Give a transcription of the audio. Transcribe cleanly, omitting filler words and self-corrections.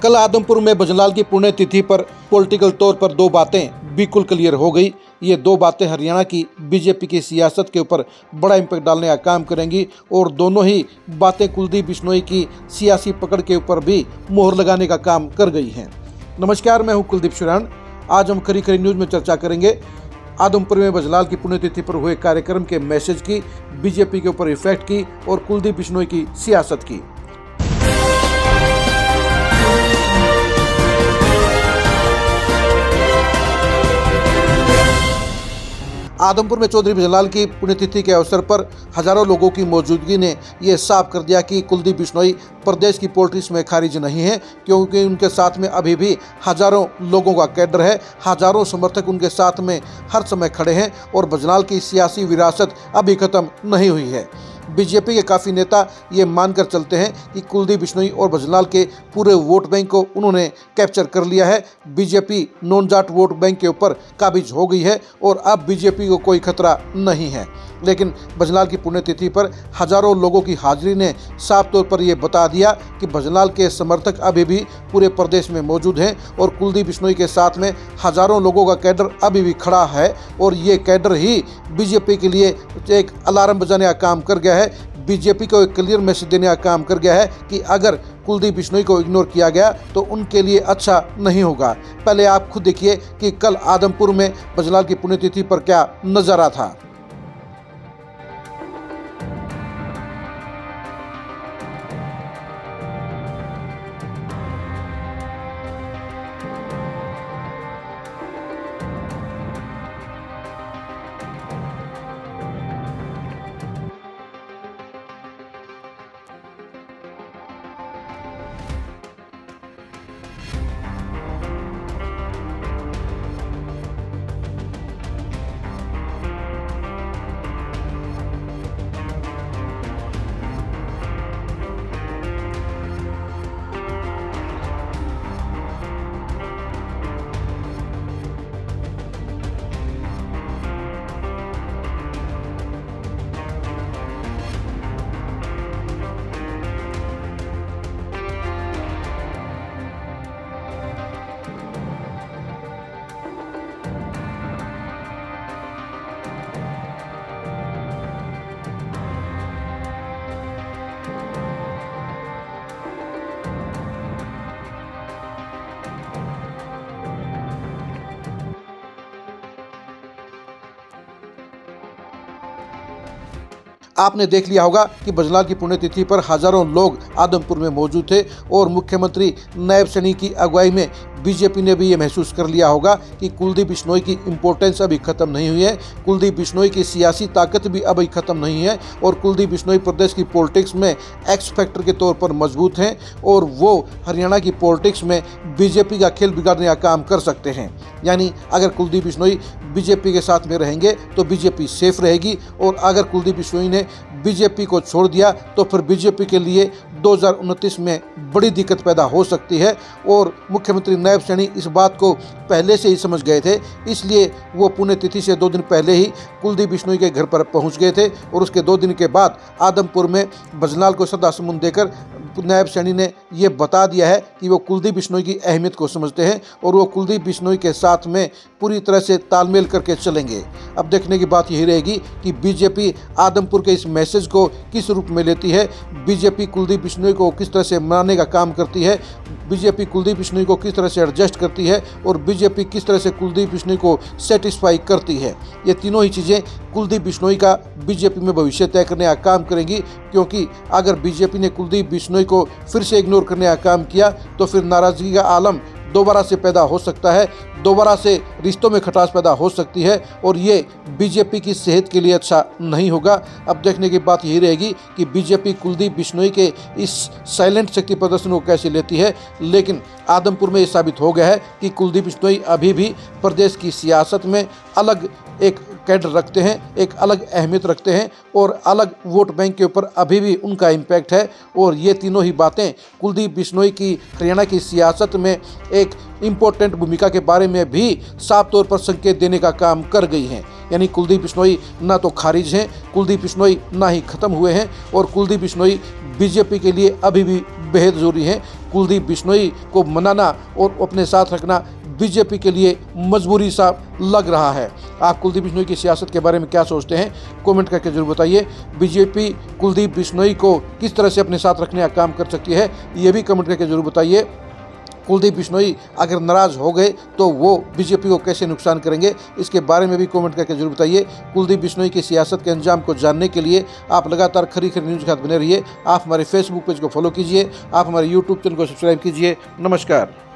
कल आदमपुर में भजनलाल की पुण्यतिथि पर पॉलिटिकल तौर पर दो बातें बिल्कुल क्लियर हो गई। ये दो बातें हरियाणा की बीजेपी की सियासत के ऊपर बड़ा इम्पैक्ट डालने का काम करेंगी और दोनों ही बातें कुलदीप बिश्नोई की सियासी पकड़ के ऊपर भी मोहर लगाने का काम कर गई हैं। नमस्कार, मैं हूं कुलदीप सुराण। आज हम खरी खरी न्यूज़ में चर्चा करेंगे आदमपुर में भजनलाल की पुण्यतिथि पर हुए कार्यक्रम के मैसेज की, बीजेपी के ऊपर इफेक्ट की और कुलदीप बिश्नोई की सियासत की। आदमपुर में चौधरी भजनलाल की पुण्यतिथि के अवसर पर हजारों लोगों की मौजूदगी ने यह साफ कर दिया कि कुलदीप बिश्नोई प्रदेश की पॉलिटिक्स में खारिज नहीं है, क्योंकि उनके साथ में अभी भी हजारों लोगों का कैडर है, हजारों समर्थक उनके साथ में हर समय खड़े हैं और भजनलाल की सियासी विरासत अभी खत्म नहीं हुई है। बीजेपी के काफ़ी नेता ये मानकर चलते हैं कि कुलदीप बिश्नोई और भजनलाल के पूरे वोट बैंक को उन्होंने कैप्चर कर लिया है। BJP non Jat vote bank के ऊपर काबिज हो गई है और अब बीजेपी को कोई खतरा नहीं है। लेकिन भजनलाल की पुण्यतिथि पर हजारों लोगों की हाजिरी ने साफ तौर पर यह बता दिया कि भजनलाल के समर्थक अभी भी पूरे प्रदेश में मौजूद हैं और कुलदीप बिश्नोई के साथ में हजारों लोगों का कैडर अभी भी खड़ा है और ये कैडर ही बीजेपी के लिए एक अलार्म बजाने का काम कर गया है। बीजेपी को एक क्लियर मैसेज देने का काम कर गया है कि अगर कुलदीप बिश्नोई को इग्नोर किया गया तो उनके लिए अच्छा नहीं होगा। पहले आप खुद देखिए कि कल आदमपुर में भजनलाल की पुण्यतिथि पर क्या नजारा था। आपने देख लिया होगा कि भजनलाल की पुण्यतिथि पर हजारों लोग आदमपुर में मौजूद थे और मुख्यमंत्री नायब सैनी की अगुवाई में बीजेपी ने भी ये महसूस कर लिया होगा कि कुलदीप बिश्नोई की इम्पोर्टेंस अभी खत्म नहीं हुई है, कुलदीप बिश्नोई की सियासी ताकत भी अभी खत्म नहीं है और कुलदीप बिश्नोई प्रदेश की पॉलिटिक्स में एक्स फैक्टर के तौर पर मजबूत हैं और वो हरियाणा की पॉलिटिक्स में बीजेपी का खेल बिगाड़ने का काम कर सकते हैं। यानी अगर कुलदीप बिश्नोई बीजेपी के साथ में रहेंगे तो बीजेपी सेफ रहेगी और अगर कुलदीप बिश्नोई ने बीजेपी को छोड़ दिया तो फिर बीजेपी के लिए 2029 में बड़ी दिक्कत पैदा हो सकती है और मुख्यमंत्री नायब सैनी इस बात को पहले से ही समझ गए थे। इसलिए वो पुण्यतिथि से 2 दिन पहले ही कुलदीप बिश्नोई के घर पर पहुंच गए थे और उसके 2 दिन के बाद आदमपुर में भजनलाल को श्रद्धासुमन देकर नायब सैनी ने ये बता दिया है कि वो कुलदीप बिश्नोई की अहमियत को समझते हैं और वो कुलदीप बिश्नोई के साथ में पूरी तरह से तालमेल करके चलेंगे। अब देखने की बात यही रहेगी कि बीजेपी आदमपुर के इस मैसेज को किस रूप में लेती है, बीजेपी कुलदीप बिश्नोई को किस तरह से मनाने का काम करती है, बीजेपी कुलदीप बिश्नोई को किस तरह से एडजस्ट करती है और बीजेपी किस तरह से कुलदीप बिश्नोई को सेटिस्फाई करती है। ये तीनों ही चीज़ें कुलदीप बिश्नोई का बीजेपी में भविष्य तय करने का काम करेंगी, क्योंकि अगर बीजेपी ने कुलदीप बिश्नोई को फिर से इग्नोर करने का काम किया तो फिर नाराज़गी का आलम दोबारा से पैदा हो सकता है, दोबारा से रिश्तों में खटास पैदा हो सकती है और ये बीजेपी की सेहत के लिए अच्छा नहीं होगा। अब देखने की बात यही रहेगी कि बीजेपी कुलदीप बिश्नोई के इस साइलेंट शक्ति प्रदर्शन को कैसे लेती है। लेकिन आदमपुर में ये साबित हो गया है कि कुलदीप बिश्नोई अभी भी प्रदेश की सियासत में अलग एक कैडर रखते हैं, एक अलग अहमियत रखते हैं और अलग वोट बैंक के ऊपर अभी भी उनका इम्पैक्ट है। और ये तीनों ही बातें कुलदीप बिश्नोई की हरियाणा की सियासत में एक इम्पोर्टेंट भूमिका के बारे में भी साफ तौर पर संकेत देने का काम कर गई हैं। यानी कुलदीप बिश्नोई ना तो खारिज हैं, कुलदीप बिश्नोई ना ही खत्म हुए हैं और कुलदीप बिश्नोई बीजेपी के लिए अभी भी बेहद ज़रूरी हैं। कुलदीप बिश्नोई को मनाना और अपने साथ रखना बीजेपी के लिए मजबूरी सा लग रहा है। आप कुलदीप बिश्नोई की सियासत के बारे में क्या सोचते हैं, कमेंट करके जरूर बताइए। बीजेपी कुलदीप बिश्नोई को किस तरह से अपने साथ रखने का काम कर सकती है, ये भी कमेंट करके जरूर बताइए। कुलदीप बिश्नोई अगर नाराज हो गए तो वो बीजेपी को कैसे नुकसान करेंगे, इसके बारे में भी कमेंट करके जरूर बताइए। कुलदीप बिश्नोई की सियासत के अंजाम को जानने के लिए आप लगातार खरी खरी न्यूज़ के साथ बने रहिए। आप हमारे फेसबुक पेज को फॉलो कीजिए, आप हमारे यूट्यूब चैनल को सब्सक्राइब कीजिए। नमस्कार।